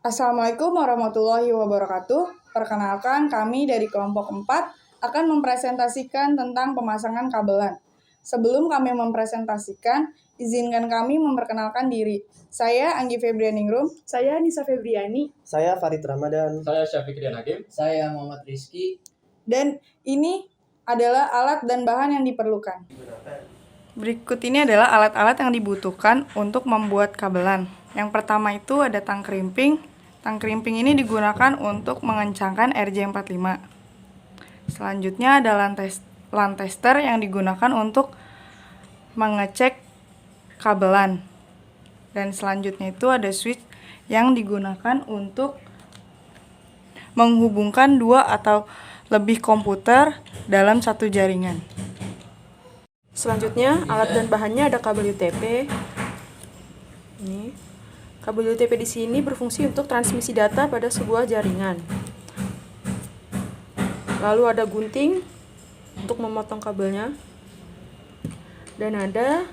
Assalamualaikum warahmatullahi wabarakatuh. Perkenalkan, kami dari kelompok 4 akan mempresentasikan tentang pemasangan kabelan. Sebelum kami mempresentasikan, izinkan kami memperkenalkan diri. Saya Anggi Febrianingrum. Saya Nisa Febriani. Saya Farid Ramadan. Saya Syafikrian Hakim. Saya Muhammad Rizky. Dan ini adalah alat dan bahan yang diperlukan. Berikut ini adalah alat-alat yang dibutuhkan untuk membuat kabelan. Yang pertama itu ada tang krimping. Tang krimping ini digunakan untuk mengencangkan RJ45. Selanjutnya ada LAN tester yang digunakan untuk mengecek kabelan. Dan selanjutnya itu ada switch yang digunakan untuk menghubungkan 2 atau lebih komputer dalam satu jaringan. Selanjutnya, alat dan bahannya ada kabel UTP. Ini. Kabel UTP di sini berfungsi untuk transmisi data pada sebuah jaringan. Lalu ada gunting untuk memotong kabelnya. Dan ada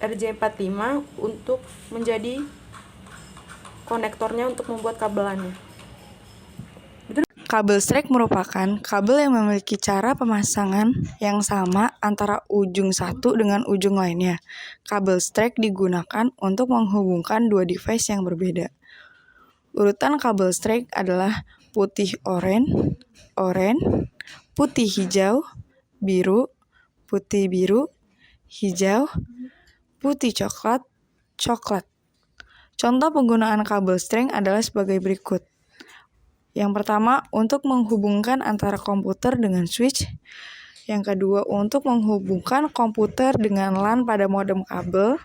RJ45 untuk menjadi konektornya untuk membuat kabelannya. Kabel strek merupakan kabel yang memiliki cara pemasangan yang sama antara ujung satu dengan ujung lainnya. Kabel strek digunakan untuk menghubungkan dua device yang berbeda. Urutan kabel strek adalah putih oranye, putih hijau, biru, putih biru, hijau, putih coklat, coklat. Contoh penggunaan kabel strek adalah sebagai berikut. Yang pertama, untuk menghubungkan antara komputer dengan switch. Yang kedua, untuk menghubungkan komputer dengan LAN pada modem kabel.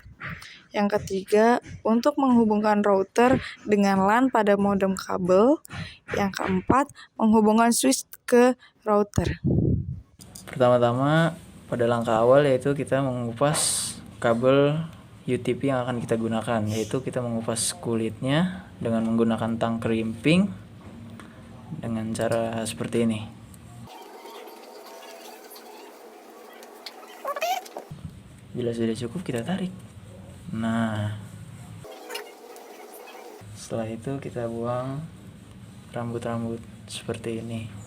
Yang ketiga, untuk menghubungkan router dengan LAN pada modem kabel. Yang keempat, menghubungkan switch ke router. Pertama-tama, pada langkah awal yaitu kita mengupas kabel UTP yang akan kita gunakan, yaitu kita mengupas kulitnya dengan menggunakan tang krimping dengan cara seperti ini. Bila sudah cukup, kita tarik. Nah, setelah itu kita buang rambut-rambut seperti ini.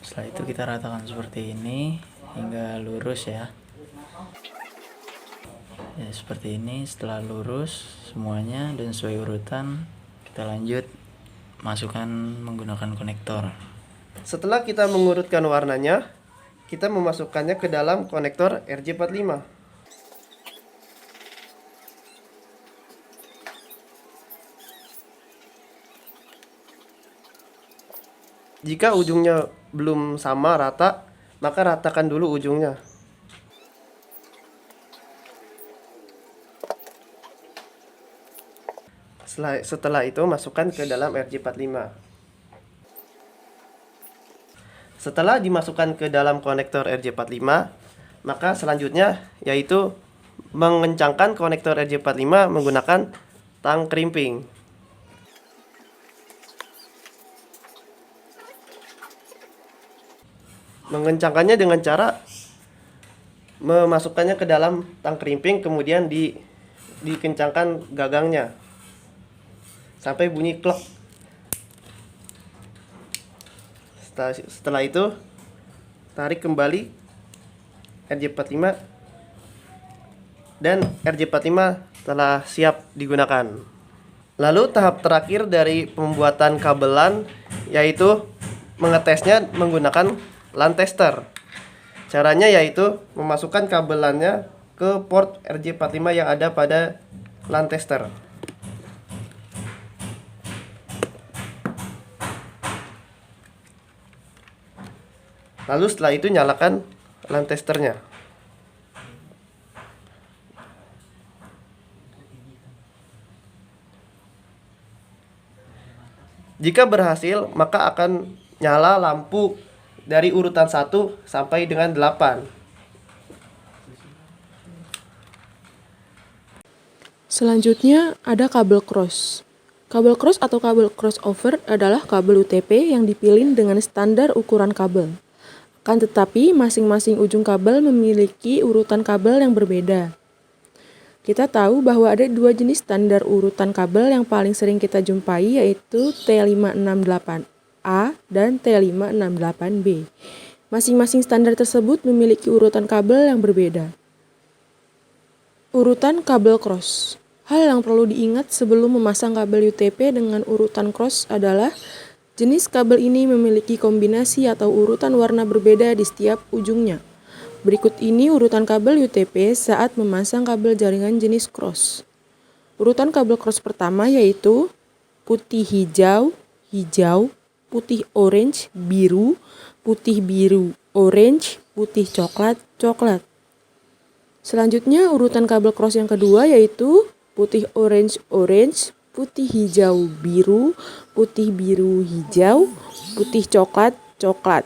Setelah itu kita ratakan seperti ini hingga lurus ya. Ya seperti ini. Setelah lurus semuanya dan sesuai urutan, kita lanjut masukkan menggunakan konektor. Setelah kita mengurutkan warnanya, kita memasukkannya ke dalam konektor RJ45. Jika ujungnya belum sama rata, maka ratakan dulu ujungnya. Setelah itu masukkan ke dalam RJ45. Setelah dimasukkan ke dalam konektor RJ45, maka selanjutnya yaitu mengencangkan konektor RJ45 menggunakan tang krimping. Mengencangkannya dengan cara memasukkannya ke dalam tang krimping, kemudian dikencangkan gagangnya sampai bunyi klok. Setelah itu tarik kembali RJ45 dan RJ45 telah siap digunakan. Lalu tahap terakhir dari pembuatan kabelan yaitu mengetesnya menggunakan LAN tester. Caranya yaitu memasukkan kabelannya ke port RJ45 yang ada pada LAN tester. Lalu setelah itu nyalakan LAN testernya. Jika berhasil, maka akan nyala lampu dari urutan 1 sampai dengan 8. Selanjutnya ada kabel cross. Kabel cross atau kabel crossover adalah kabel UTP yang dipilih dengan standar ukuran kabel. Akan tetapi, masing-masing ujung kabel memiliki urutan kabel yang berbeda. Kita tahu bahwa ada dua jenis standar urutan kabel yang paling sering kita jumpai, yaitu T568A dan T568B. Masing-masing standar tersebut memiliki urutan kabel yang berbeda. Urutan kabel cross. Hal yang perlu diingat sebelum memasang kabel UTP dengan urutan cross adalah jenis kabel ini memiliki kombinasi atau urutan warna berbeda di setiap ujungnya. Berikut ini urutan kabel UTP saat memasang kabel jaringan jenis cross. Urutan kabel cross pertama yaitu putih hijau, hijau, putih orange, biru, putih biru, orange, putih coklat, coklat. Selanjutnya urutan kabel cross yang kedua yaitu putih orange, orange, putih hijau, biru, putih biru, hijau, putih coklat, coklat.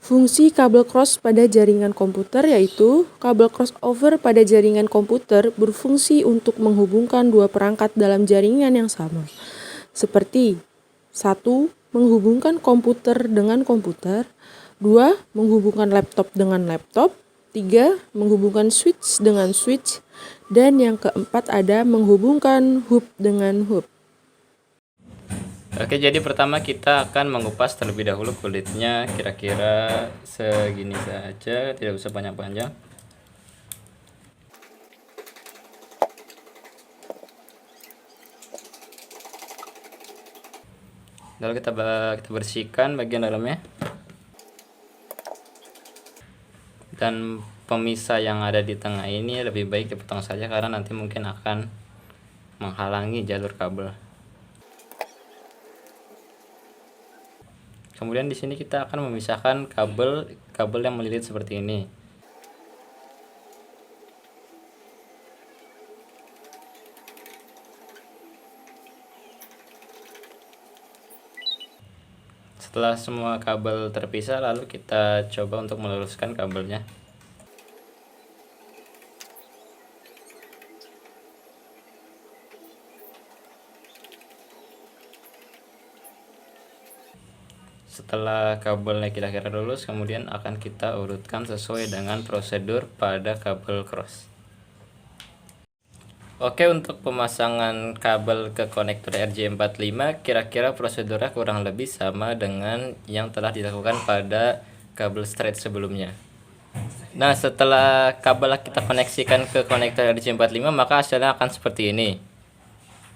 Fungsi kabel cross pada jaringan komputer yaitu kabel crossover pada jaringan komputer berfungsi untuk menghubungkan dua perangkat dalam jaringan yang sama. Seperti 1. Menghubungkan komputer dengan komputer, 2. Menghubungkan laptop dengan laptop, 3. Menghubungkan switch dengan switch, dan yang keempat ada menghubungkan hub dengan hub. Oke, jadi pertama kita akan mengupas terlebih dahulu kulitnya, kira-kira segini saja, tidak usah panjang-panjang. Lalu kita bersihkan bagian dalamnya. Dan pemisah yang ada di tengah ini lebih baik dipotong saja karena nanti mungkin akan menghalangi jalur kabel. Kemudian di sini kita akan memisahkan kabel yang melilit seperti ini. Setelah semua kabel terpisah, lalu kita coba untuk meluruskan kabelnya. Setelah kabelnya kira-kira lurus, kemudian akan kita urutkan sesuai dengan prosedur pada kabel cross. Oke, untuk pemasangan kabel ke konektor RJ45 kira-kira prosedurnya kurang lebih sama dengan yang telah dilakukan pada kabel straight sebelumnya. Nah, setelah kabel kita koneksikan ke konektor RJ45, maka hasilnya akan seperti ini.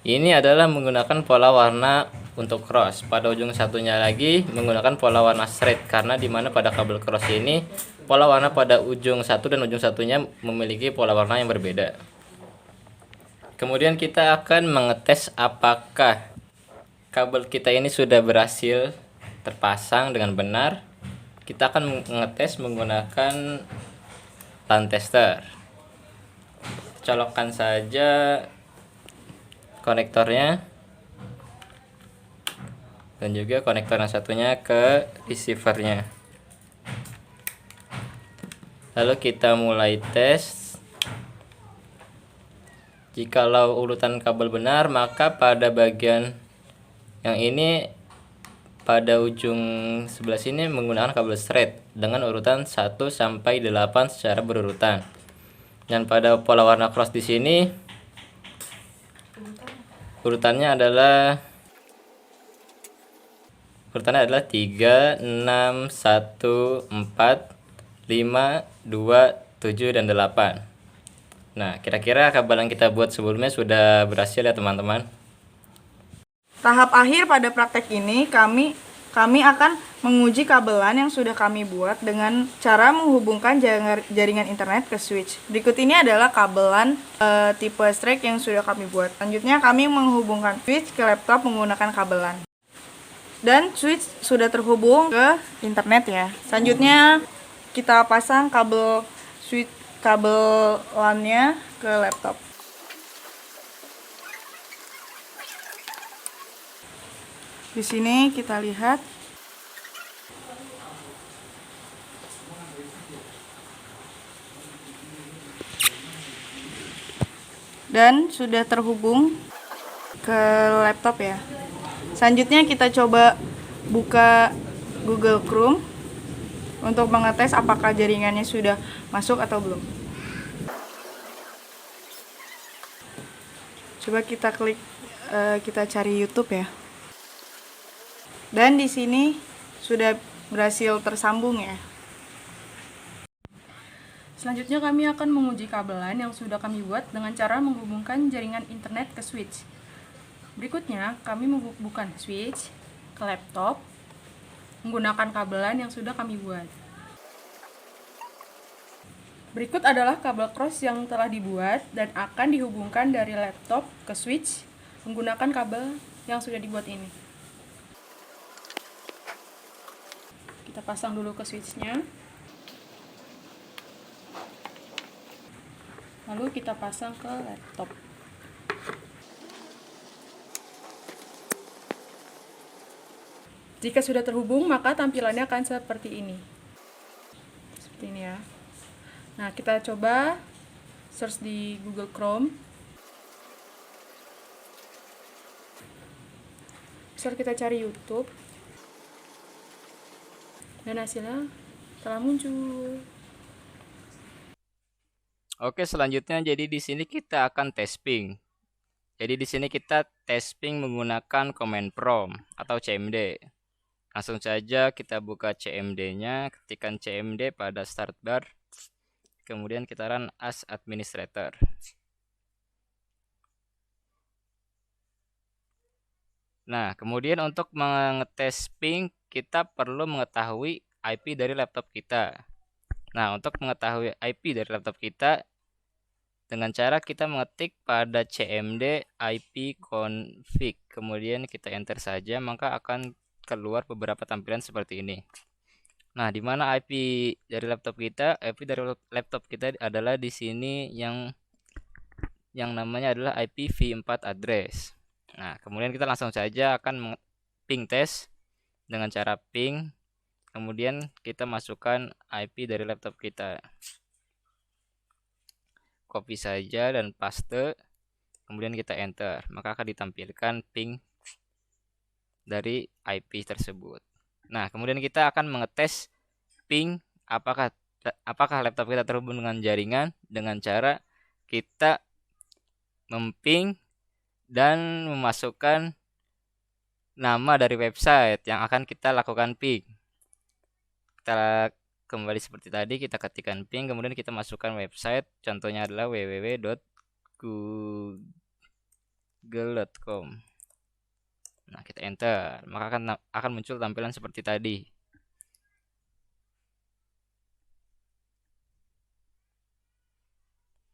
Ini adalah menggunakan pola warna untuk cross. Pada ujung satunya lagi menggunakan pola warna straight, karena dimana pada kabel cross ini pola warna pada ujung satu dan ujung satunya memiliki pola warna yang berbeda. Kemudian kita akan mengetes apakah kabel kita ini sudah berhasil terpasang dengan benar. Kita akan mengetes menggunakan LAN tester. Colokkan saja konektornya dan juga konektor yang satunya ke receivernya. Lalu kita mulai tes. Jikalau urutan kabel benar, maka pada bagian yang ini pada ujung sebelah sini menggunakan kabel straight dengan urutan 1 sampai 8 secara berurutan. Dan pada pola warna cross di sini urutannya adalah 3, 6, 1, 4, 5, 2, 7, dan 8. Nah, kira-kira kabel yang kita buat sebelumnya sudah berhasil ya teman-teman. Tahap akhir pada praktek ini kami akan menguji kabelan yang sudah kami buat dengan cara menghubungkan jaringan internet ke switch. Berikut ini adalah kabelan tipe strike yang sudah kami buat. Selanjutnya kami menghubungkan switch ke laptop menggunakan kabelan. Dan switch sudah terhubung ke internet ya. Selanjutnya kita pasang kabel LAN-nya ke laptop. Di sini kita lihat dan sudah terhubung ke laptop ya. Selanjutnya kita coba buka Google Chrome untuk mengetes apakah jaringannya sudah masuk atau belum. Coba kita klik, kita cari YouTube ya. Dan di sini sudah berhasil tersambung ya. Selanjutnya kami akan menguji kabelan yang sudah kami buat dengan cara menghubungkan jaringan internet ke switch. Berikutnya, kami menghubungkan switch ke laptop menggunakan kabelan yang sudah kami buat. Berikut adalah kabel cross yang telah dibuat dan akan dihubungkan dari laptop ke switch menggunakan kabel yang sudah dibuat ini. Kita pasang dulu ke switchnya. Lalu kita pasang ke laptop. Jika sudah terhubung, maka tampilannya akan seperti ini. Seperti ini ya. Nah, kita coba search di Google Chrome. Misal kita cari YouTube. Dan hasilnya telah muncul. Oke, selanjutnya jadi di sini kita akan tes ping. Jadi di sini kita tes ping menggunakan command prompt atau CMD. Langsung saja kita buka CMD-nya, ketikkan CMD pada start bar. Kemudian kita run as administrator. Nah, kemudian untuk mengetes ping, kita perlu mengetahui IP dari laptop kita. Nah, untuk mengetahui IP dari laptop kita, dengan cara kita mengetik pada cmd IP config, kemudian kita enter saja, maka akan keluar beberapa tampilan seperti ini. Nah, di mana IP dari laptop kita? IP dari laptop kita adalah di sini yang namanya adalah IPv4 address. Nah, kemudian kita langsung saja akan ping test dengan cara ping. Kemudian kita masukkan IP dari laptop kita. Copy saja dan paste. Kemudian kita enter. Maka akan ditampilkan ping dari IP tersebut. Nah, kemudian kita akan mengetes ping apakah laptop kita terhubung dengan jaringan dengan cara kita memping dan memasukkan nama dari website yang akan kita lakukan ping. Kita kembali seperti tadi, kita ketikkan ping, kemudian kita masukkan website, contohnya adalah www.google.com. Nah, kita enter, maka akan muncul tampilan seperti tadi.